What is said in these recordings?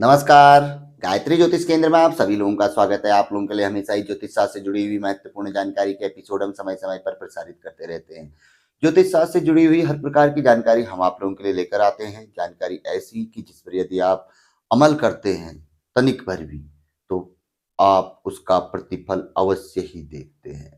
नमस्कार। गायत्री ज्योतिष केंद्र में आप सभी लोगों का स्वागत है। आप लोगों के लिए हमेशा ही ज्योतिष शास्त्र से जुड़ी हुई महत्वपूर्ण जानकारी के एपिसोड हम समय समय पर प्रसारित करते रहते हैं। ज्योतिष शास्त्र से जुड़ी हुई हर प्रकार की जानकारी हम आप लोगों के लिए लेकर आते हैं। जानकारी ऐसी कि जिस पर यदि आप अमल करते हैं तनिक भर भी, तो आप उसका प्रतिफल अवश्य ही देखते हैं।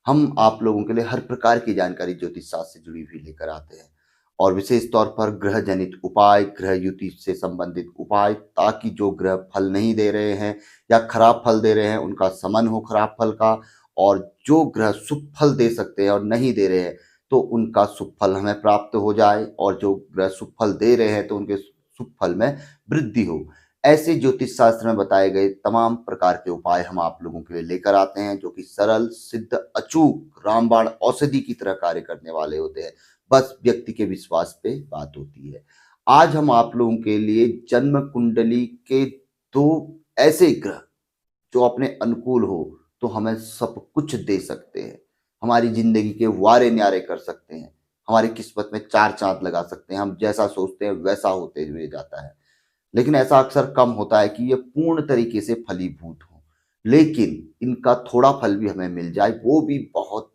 हम आप लोगों के लिए हर प्रकार की जानकारी ज्योतिष शास्त्र से जुड़ी हुई लेकर आते हैं, और विशेष तौर पर ग्रह जनित उपाय, ग्रह युति से संबंधित उपाय, ताकि जो ग्रह फल नहीं दे रहे हैं या खराब फल दे रहे हैं उनका समन हो खराब फल का, और जो ग्रह शुभ फल दे सकते हैं और नहीं दे रहे हैं तो उनका शुभ फल हमें प्राप्त हो जाए, और जो ग्रह शुभ फल दे रहे हैं तो उनके शुभ फल में वृद्धि हो। ऐसे ज्योतिष शास्त्र में बताए गए तमाम प्रकार के उपाय हम आप लोगों के लिए लेकर आते हैं, जो कि सरल, सिद्ध, अचूक, रामबाण औषधि की तरह कार्य करने वाले होते हैं। बस व्यक्ति के विश्वास पे बात होती है। आज हम आप लोगों के लिए जन्म कुंडली के दो ऐसे ग्रह जो अपने अनुकूल हो तो हमें सब कुछ दे सकते हैं, हमारी जिंदगी के वारे न्यारे कर सकते हैं, हमारी किस्मत में चार चांद लगा सकते हैं। हम जैसा सोचते हैं वैसा होते हुए जाता है, लेकिन ऐसा अक्सर कम होता है कि ये पूर्ण तरीके से फलीभूत हो। लेकिन इनका थोड़ा फल भी हमें मिल जाए वो भी बहुत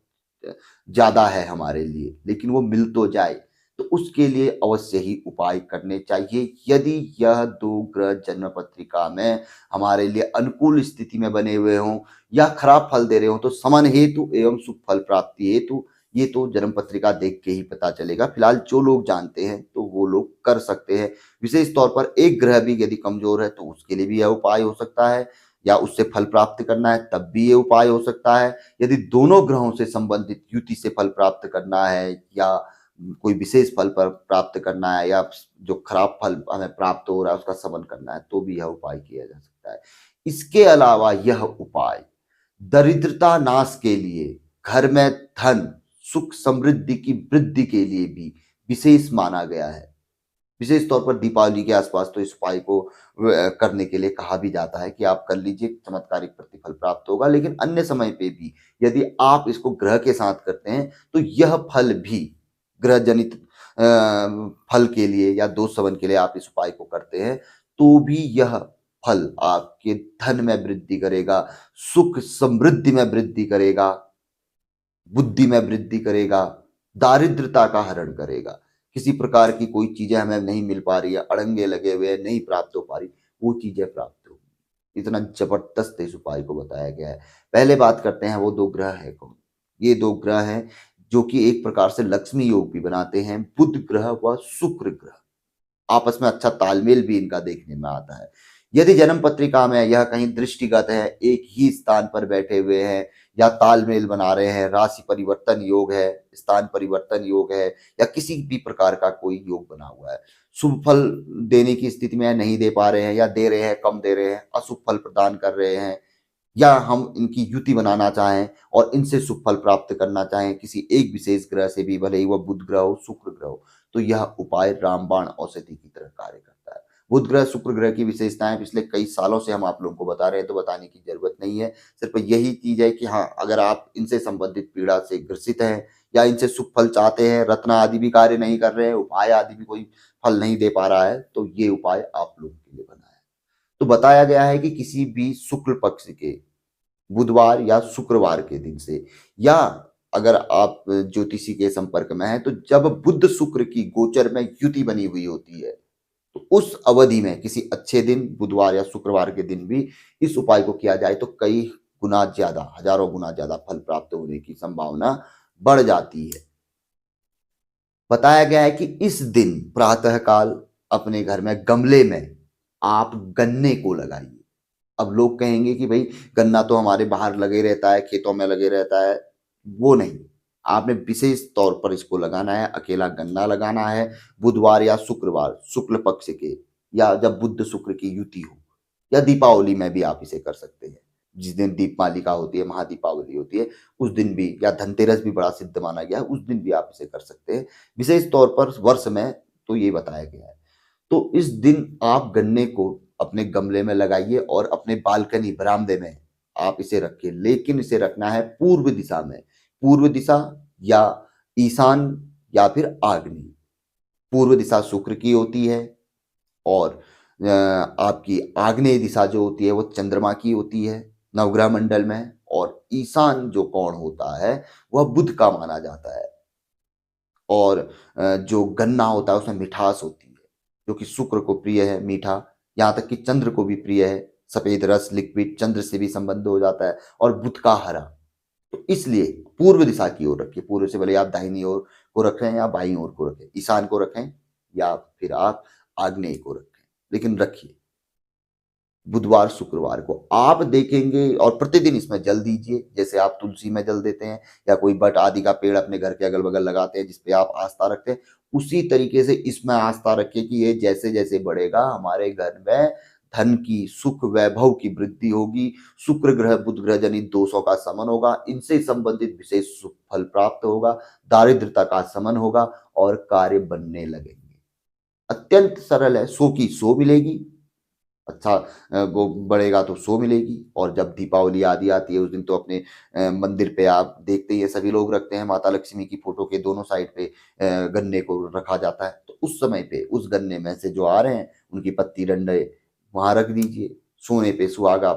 ज्यादा है हमारे लिए, लेकिन वो मिल तो जाए, तो उसके लिए अवश्य ही उपाय करने चाहिए। यदि यह दो ग्रह जन्म पत्रिका में हमारे लिए अनुकूल स्थिति में बने हुए हों या खराब फल दे रहे हो तो समन हेतु एवं शुभ फल प्राप्ति हेतु ये तो जन्म पत्रिका देख के ही पता चलेगा। फिलहाल जो लोग जानते हैं तो वो लोग कर सकते हैं। विशेष तौर पर एक ग्रह भी यदि कमजोर है तो उसके लिए भी यह उपाय हो सकता है, या उससे फल प्राप्त करना है तब भी ये उपाय हो सकता है। यदि दोनों ग्रहों से संबंधित युति से फल प्राप्त करना है या कोई विशेष फल पर प्राप्त करना है, या जो खराब फल हमें प्राप्त हो रहा है उसका समन करना है, तो भी यह उपाय किया जा सकता है। इसके अलावा यह उपाय दरिद्रता नाश के लिए, घर में धन सुख समृद्धि की वृद्धि के लिए भी विशेष माना गया है। विशेष तौर पर दीपावली के आसपास तो इस उपाय को करने के लिए कहा भी जाता है कि आप कर लीजिए, चमत्कारिक प्रतिफल प्राप्त होगा। लेकिन अन्य समय पे भी यदि आप इसको ग्रह के साथ करते हैं तो यह फल भी ग्रह जनित फल के लिए या दोष शमन के लिए आप इस उपाय को करते हैं तो भी यह फल आपके धन में वृद्धि करेगा, सुख समृद्धि में वृद्धि करेगा, बुद्धि में वृद्धि करेगा, दारिद्रता का हरण करेगा। किसी प्रकार की कोई चीजें हमें नहीं मिल पा रही है, अड़ंगे लगे हुए हैं, नहीं प्राप्त हो पा रही, वो चीजें प्राप्त होगी। इतना जबरदस्त इस उपाय को बताया गया है। पहले बात करते हैं वो दो ग्रह है कौन। ये दो ग्रह हैं जो कि एक प्रकार से लक्ष्मी योग भी बनाते हैं, बुध ग्रह व शुक्र ग्रह। आपस में अच्छा तालमेल भी इनका देखने में आता है। यदि जन्म पत्रिका में यह कहीं दृष्टिगत है, एक ही स्थान पर बैठे हुए हैं या तालमेल बना रहे हैं, राशि परिवर्तन योग है, स्थान परिवर्तन योग है, या किसी भी प्रकार का कोई योग बना हुआ है, शुभ फल देने की स्थिति में नहीं दे पा रहे हैं या दे रहे हैं कम दे रहे हैं, अशुभ फल प्रदान कर रहे हैं, या हम इनकी युति बनाना चाहें और इनसे शुभ फल प्राप्त करना चाहें किसी एक विशेष ग्रह से भी, भले ही वह बुध ग्रह हो शुक्र ग्रह हो, तो यह उपाय रामबाण औषधि की तरह कार्य करता है। बुध ग्रह शुक्र ग्रह की विशेषताएं पिछले कई सालों से हम आप लोगों को बता रहे हैं, तो बताने की जरूरत नहीं है। सिर्फ यही चीज है कि हाँ, अगर आप इनसे संबंधित पीड़ा से ग्रसित हैं या इनसे शुभ फल चाहते हैं, रत्न आदि भी कार्य नहीं कर रहे हैं, उपाय आदि भी कोई फल नहीं दे पा रहा है, तो ये उपाय आप लोगों के लिए बना है। तो बताया गया है कि किसी भी शुक्ल पक्ष के बुधवार या शुक्रवार के दिन से, या अगर आप ज्योतिषी के संपर्क में हैं तो जब बुध शुक्र की गोचर में युति बनी हुई होती है तो उस अवधि में किसी अच्छे दिन बुधवार या शुक्रवार के दिन भी इस उपाय को किया जाए तो कई गुना ज्यादा, हजारों गुना ज्यादा फल प्राप्त होने की संभावना बढ़ जाती है। बताया गया है कि इस दिन प्रातः काल अपने घर में गमले में आप गन्ने को लगाइए। अब लोग कहेंगे कि भाई गन्ना तो हमारे बाहर लगे रहता है, खेतों में लगे रहता है। वो नहीं, आपने विशेष तौर पर इसको लगाना है, अकेला गन्ना लगाना है। बुधवार या शुक्रवार शुक्ल पक्ष के, या जब बुध शुक्र की युति हो, या दीपावली में भी आप इसे कर सकते हैं। जिस दिन दीपमालिका होती है, महादीपावली होती है, उस दिन भी, या धनतेरस भी बड़ा सिद्ध माना गया है, उस दिन भी आप इसे कर सकते हैं। विशेष तौर पर वर्ष में तो ये बताया गया है। तो इस दिन आप गन्ने को अपने गमले में लगाइए और अपने बालकनी बरामदे में आप इसे रखिए, लेकिन इसे रखना है पूर्व दिशा में। पूर्व दिशा या ईशान या फिर आग्नेय। पूर्व दिशा शुक्र की होती है और आपकी आग्नेय दिशा जो होती है वो चंद्रमा की होती है नवग्रह मंडल में, और ईशान जो कोण होता है वह बुध का माना जाता है। और जो गन्ना होता है उसमें मिठास होती है, जो कि शुक्र को प्रिय है, मीठा। यहाँ तक कि चंद्र को भी प्रिय है, सफेद रस लिक्विड चंद्र से भी संबंध हो जाता है। और बुध का हरा। तो इसलिए पूर्व दिशा की ओर रखिए, पूर्व से भले आप दाहिनी ओर को रखें या बाईं ओर को रखें, ईशान को रखें या फिर आप आग्नेय को रखें, लेकिन रखिए। बुधवार शुक्रवार को आप देखेंगे, और प्रतिदिन इसमें जल दीजिए, जैसे आप तुलसी में जल देते हैं या कोई बट आदि का पेड़ अपने घर के अगल बगल लगाते हैं जिसपे आप आस्था रखते हैं, उसी तरीके से इसमें आस्था रखिए कि ये जैसे जैसे बढ़ेगा हमारे घर में धन की सुख वैभव की वृद्धि होगी, शुक्र ग्रह बुध ग्रह जनित दोषों का शमन होगा, इनसे संबंधित विशेष शुभ फल प्राप्त होगा, दारिद्रता का शमन होगा और कार्य बनने लगेंगे। अत्यंत सरल है, सो की सो मिलेगी, अच्छा वो बढ़ेगा तो सो मिलेगी। और जब दीपावली आदि आती है उस दिन तो अपने मंदिर पे आप देखते ही हैं, सभी लोग रखते हैं माता लक्ष्मी की फोटो के दोनों साइड पे गन्ने को रखा जाता है। तो उस समय पे उस गन्ने में से जो आ रहे हैं उनकी पत्ती डंडे वहां रख दीजिए, सोने पे सुहागा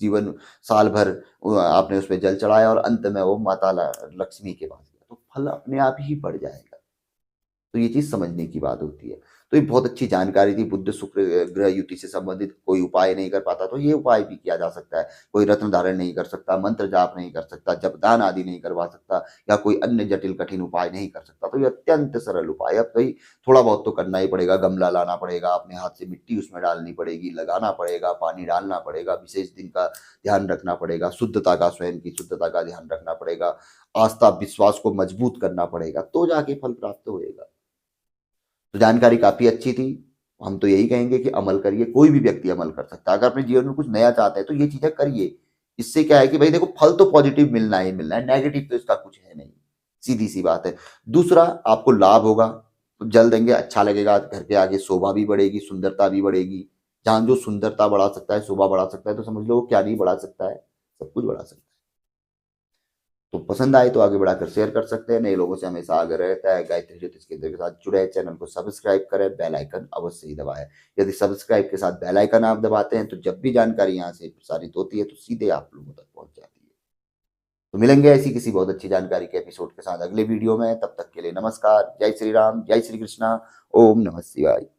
जीवन साल भर आपने उस पर जल चढ़ाया और अंत में वो माता लक्ष्मी के पास गया, तो फल अपने आप ही बढ़ जाएगा। तो ये चीज समझने की बात होती है। तो ये बहुत अच्छी जानकारी थी। बुध शुक्र ग्रह युति से संबंधित कोई उपाय नहीं कर पाता तो ये उपाय भी किया जा सकता है। कोई रत्न धारण नहीं कर सकता, मंत्र जाप नहीं कर सकता, जपदान आदि नहीं करवा सकता, या कोई अन्य जटिल कठिन उपाय नहीं कर सकता, तो ये अत्यंत सरल उपाय है। अब भाई थोड़ा बहुत तो करना ही पड़ेगा, गमला लाना पड़ेगा, अपने हाथ से मिट्टी उसमें डालनी पड़ेगी, लगाना पड़ेगा, पानी डालना पड़ेगा, विशेष दिन का ध्यान रखना पड़ेगा, शुद्धता का, स्वयं की शुद्धता का ध्यान रखना पड़ेगा, आस्था विश्वास को मजबूत करना पड़ेगा, तो जाके फल प्राप्त होएगा। तो जानकारी काफी अच्छी थी। हम तो यही कहेंगे कि अमल करिए, कोई भी व्यक्ति अमल कर सकता है। अगर अपने जीवन में कुछ नया चाहते हैं तो ये चीजें करिए। इससे क्या है कि भाई देखो फल तो पॉजिटिव मिलना ही मिलना है, नेगेटिव तो इसका कुछ है नहीं, सीधी सी बात है। दूसरा, आपको लाभ होगा, तो जल देंगे, अच्छा लगेगा, घर के आगे शोभा भी बढ़ेगी, सुंदरता भी बढ़ेगी। जहां जो सुंदरता बढ़ा सकता है, शोभा बढ़ा सकता है, तो समझ लो वो क्या नहीं बढ़ा सकता है, सब कुछ बढ़ा सकता है। तो पसंद आए तो आगे बढ़ाकर शेयर कर सकते हैं। नए लोगों से हमेशा आग्रह रहता है, गायत्री ज्योतिष केंद्र के साथ जुड़े, चैनल को सब्सक्राइब करें, बेल आइकन अवश्य ही दबाएं। यदि सब्सक्राइब के साथ बेल आइकन आप दबाते हैं तो जब भी जानकारी यहाँ से प्रसारित होती है तो सीधे आप लोगों तक पहुंच जाती है। तो मिलेंगे ऐसी किसी बहुत अच्छी जानकारी के एपिसोड के साथ अगले वीडियो में। तब तक के लिए नमस्कार, जय श्री राम, जय श्री कृष्णा, ओम नमः शिवाय।